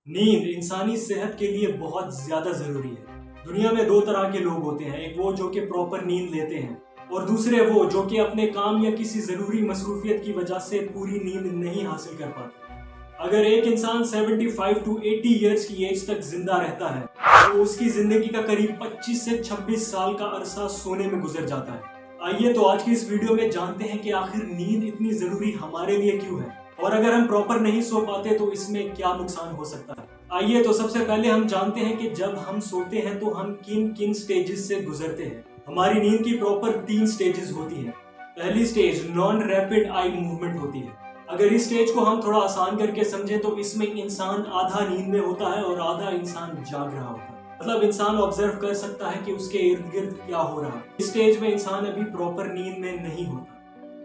नींद इंसानी सेहत के लिए बहुत ज्यादा जरूरी है। दुनिया में दो तरह के लोग होते हैं, एक वो जो कि प्रॉपर नींद लेते हैं और दूसरे वो जो कि अपने काम या किसी जरूरी मसरूफियत की वजह से पूरी नींद नहीं हासिल कर पाते। अगर एक इंसान 75 to 80 इयर्स की एज तक जिंदा रहता है तो उसकी जिंदगी का करीब 25 से 26 साल का अरसा सोने में गुजर जाता है। आइए तो आज की इस वीडियो में जानते हैं कि आखिर नींद इतनी जरूरी हमारे लिए क्यों है और अगर हम प्रॉपर नहीं सो पाते तो इसमें क्या नुकसान हो सकता है। आइए तो सबसे पहले हम जानते हैं कि जब हम सोते हैं तो हम किन किन स्टेजेस से गुजरते हैं। हमारी नींद की प्रॉपर 3 स्टेजेस होती हैं। पहली stage non rapid eye movement होती है। अगर इस स्टेज को हम थोड़ा आसान करके समझें तो इसमें इंसान आधा नींद में होता है और आधा इंसान जाग रहा होता है। मतलब इंसान ऑब्जर्व कर सकता है कि उसके इर्द गिर्द क्या हो रहा है। इस स्टेज में इंसान अभी प्रॉपर नींद में नहीं होता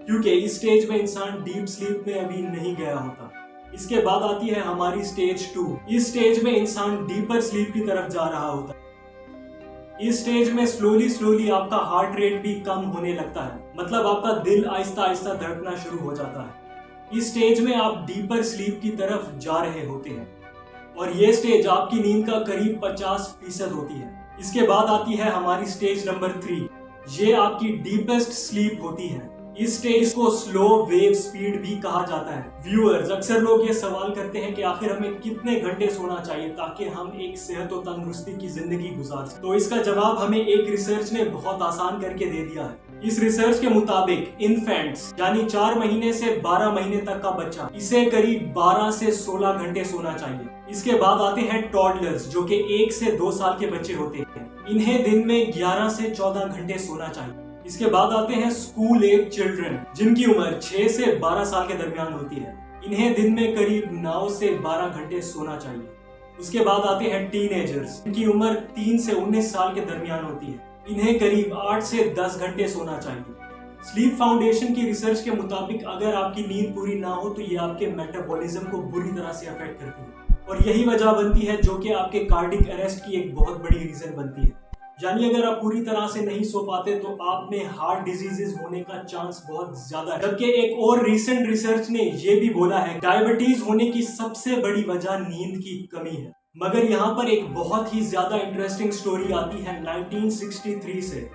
क्योंकि इस स्टेज में इंसान डीप स्लीप में अभी नहीं गया होता। इसके बाद आती है हमारी स्टेज 2। इस स्टेज में इंसान डीपर स्लीप की तरफ जा रहा होता है। इस स्टेज में स्लोली आपका हार्ट रेट भी कम होने लगता है, मतलब आपका दिल आहिस्ता आहिस्ता धड़कना शुरू हो जाता है। इस स्टेज में आप डीपर स्लीप की तरफ जा रहे होते हैं और ये स्टेज आपकी नींद का करीब 50% होती है। इसके बाद आती है हमारी स्टेज नंबर 3। ये आपकी डीपेस्ट स्लीप होती है। इस स्टेज को स्लो वेव स्पीड भी कहा जाता है। व्यूअर्स, अक्सर लोग ये सवाल करते हैं कि आखिर हमें कितने घंटे सोना चाहिए ताकि हम एक सेहत और तंदुरुस्ती की जिंदगी गुजार सकें। तो इसका जवाब हमें एक रिसर्च ने बहुत आसान करके दे दिया है। इस रिसर्च के मुताबिक इन्फेंट्स यानी 4 महीने से 12 महीने तक का बच्चा इसे करीब 12 से 16 घंटे सोना चाहिए। इसके बाद आते हैं टॉडलर्स जो कि 1 से 2 साल के बच्चे होते हैं। इन्हें दिन में 11 से 14 घंटे सोना चाहिए। इसके बाद आते हैं स्कूल एज चिल्ड्रन जिनकी उम्र 6 से 12 साल के दरमियान होती है। इन्हें दिन में करीब 9 से 12 घंटे सोना चाहिए। उसके बाद आते हैं टीनेजर्स जिनकी उम्र 3 से 19 साल के दरमियान होती है। इन्हें करीब 8 से 10 घंटे सोना चाहिए। स्लीप फाउंडेशन की रिसर्च के मुताबिक अगर आपकी नींद पूरी ना हो तो ये आपके मेटाबॉलिज्म को बुरी तरह से अफेक्ट करती है और यही वजह बनती है जो कि आपके कार्डिक अरेस्ट की एक बहुत बड़ी रीजन बनती है। यानी अगर आप पूरी तरह से नहीं सो पाते तो आप में हार्ट डिजीजेस होने का चांस बहुत ज्यादा है। जबकि एक और रीसेंट रिसर्च ने ये भी बोला है डायबिटीज होने की सबसे बड़ी वजह नींद की कमी है। मगर यहाँ पर एक बहुत ही ज्यादा इंटरेस्टिंग स्टोरी आती है 1963 से।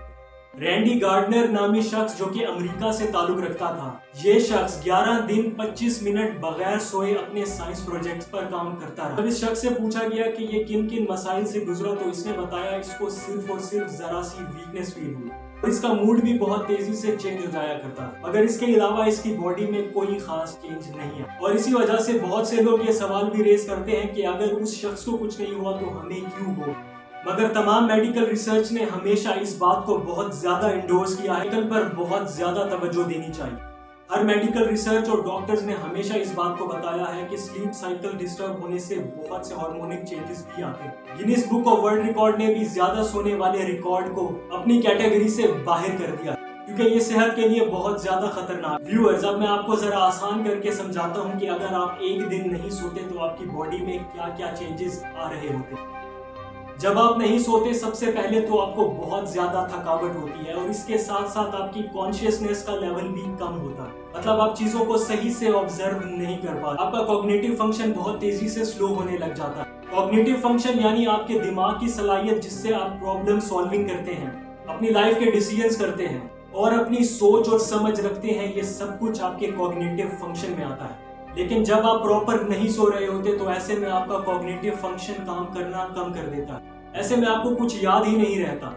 रैंडी गार्डनर नामी शख्स जो कि अमेरिका से ताल्लुक रखता था, ये शख्स 11 दिन 25 मिनट बगैर सोए अपने साइंस प्रोजेक्ट्स पर काम करता रहा। जब इस शख्स से पूछा गया कि ये किन किन मसाइल से गुजरा तो इसने बताया इसको सिर्फ और सिर्फ जरा सी वीकनेस फील हुई और इसका मूड भी बहुत तेजी से चेंज हो जाया करता, मगर इसके अलावा इसकी बॉडी में कोई खास चेंज नहीं है। और इसी वजह से बहुत से लोग ये सवाल भी रेज करते हैं कि अगर उस शख्स को कुछ नहीं हुआ तो हमें क्यों हो। मगर तमाम मेडिकल रिसर्च ने हमेशा इस बात को बहुत ज्यादा इंडोर्स किया है, पर बहुत ज्यादा तवज्जो देनी चाहिए। हर मेडिकल रिसर्च और डॉक्टर्स ने हमेशा इस बात को बताया है कि स्लीप साइकिल डिस्टर्ब होने से बहुत से हार्मोनिक चेंजेस भी आते हैं। Guinness book of world record ने भी ज्यादा सोने वाले रिकॉर्ड को अपनी कैटेगरी से बाहर कर दिया क्योंकि ये सेहत के लिए बहुत ज्यादा खतरनाक। व्यूअर्स, अब मैं आपको जरा आसान करके समझाता हूँ कि अगर आप एक दिन नहीं सोते तो आपकी बॉडी में क्या क्या चेंजेस आ रहे होते हैं। जब आप नहीं सोते सबसे पहले तो आपको बहुत ज्यादा थकावट होती है और इसके साथ साथ आपकी कॉन्शियसनेस का लेवल भी कम होता है, मतलब आप चीजों को सही से ऑब्जर्व नहीं कर पाते। आपका कॉग्निटिव फंक्शन बहुत तेजी से स्लो होने लग जाता है। कॉग्निटिव फंक्शन यानी आपके दिमाग की सलाहियत जिससे आप प्रॉब्लम सॉल्विंग करते हैं, अपनी लाइफ के डिसीजंस करते हैं और अपनी सोच और समझ रखते हैं, ये सब कुछ आपके कॉग्निटिव फंक्शन में आता है। लेकिन जब आप प्रॉपर नहीं सो रहे होते तो ऐसे में आपका कॉग्निटिव फंक्शन काम करना कम कर देता है। ऐसे में आपको कुछ याद ही नहीं रहता,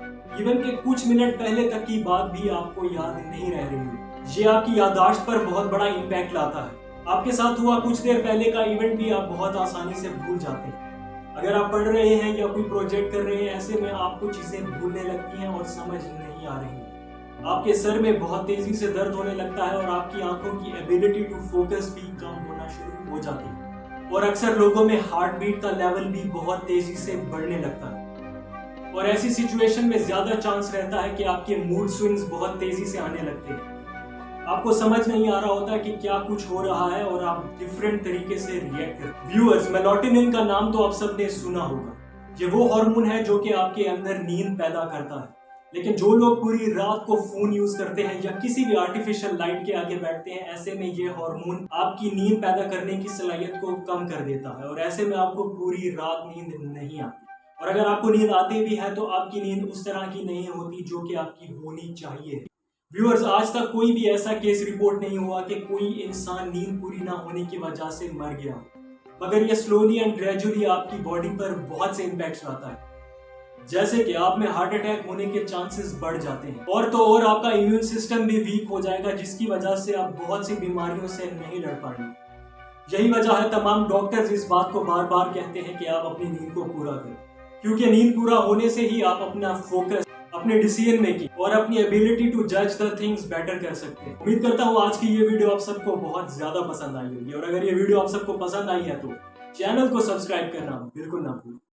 इवन के कुछ मिनट पहले तक की बात भी आपको याद नहीं रह रही है। ये आपकी याददाश्त पर बहुत बड़ा इम्पैक्ट लाता है। आपके साथ हुआ कुछ देर पहले का इवेंट भी आप बहुत आसानी से भूल जाते हैं। अगर आप पढ़ रहे हैं या कोई प्रोजेक्ट कर रहे हैं, ऐसे में आपको चीजें भूलने लगती हैं और समझ नहीं आ रही है। आपके सर में बहुत तेजी से दर्द होने लगता है और आपकी आंखों की एबिलिटी टू फोकस भी कम होना शुरू हो जाती है और अक्सर लोगों में हार्ट बीट का लेवल भी बहुत तेजी से बढ़ने लगता है और ऐसी सिचुएशन में ज्यादा चांस रहता है कि आपके मूड स्विंग्स बहुत तेजी से आने लगते हैं। आपको समझ नहीं आ रहा होता कि क्या कुछ हो रहा है और आप डिफरेंट तरीके से रिएक्ट करते। व्यूअर्स, मेलाटोनिन का नाम तो आप सबने सुना होगा। ये वो हार्मोन है जो कि आपके अंदर नींद पैदा करता है। लेकिन जो लोग पूरी रात को फोन यूज करते हैं या किसी भी आर्टिफिशियल लाइट के आगे बैठते हैं, ऐसे में ये हार्मोन आपकी नींद पैदा करने की सलाहियत को कम कर देता है और ऐसे में आपको पूरी रात नींद नहीं आती। और अगर आपको नींद आती भी है तो आपकी नींद उस तरह की नहीं होती जो कि आपकी होनी चाहिए। व्यूअर्स, आज तक कोई भी ऐसा केस रिपोर्ट नहीं हुआ कि कोई इंसान नींद पूरी ना होने की वजह से मर गया, मगर ये स्लोली एंड ग्रेजुअली आपकी बॉडी पर बहुत से इम्पैक्ट लाता है, जैसे कि आप में हार्ट अटैक होने के चांसेस बढ़ जाते हैं और तो और आपका इम्यून सिस्टम भी वीक हो जाएगा, जिसकी वजह से आप बहुत सी बीमारियों से नहीं लड़ पाएंगे। यही वजह है तमाम डॉक्टर्स इस बात को बार बार कहते हैं कि आप अपनी नींद को पूरा करें, क्योंकि नींद पूरा होने से ही आप अपना फोकस, अपने डिसीजन मेकिंग और अपनी एबिलिटी टू जज द थिंग्स बेटर कर सकते हैं। उम्मीद करता हूँ आज की ये वीडियो आप सबको बहुत ज्यादा पसंद आई होगी और अगर ये वीडियो आप सबको पसंद आई है तो चैनल को सब्सक्राइब करना बिल्कुल ना भूलें।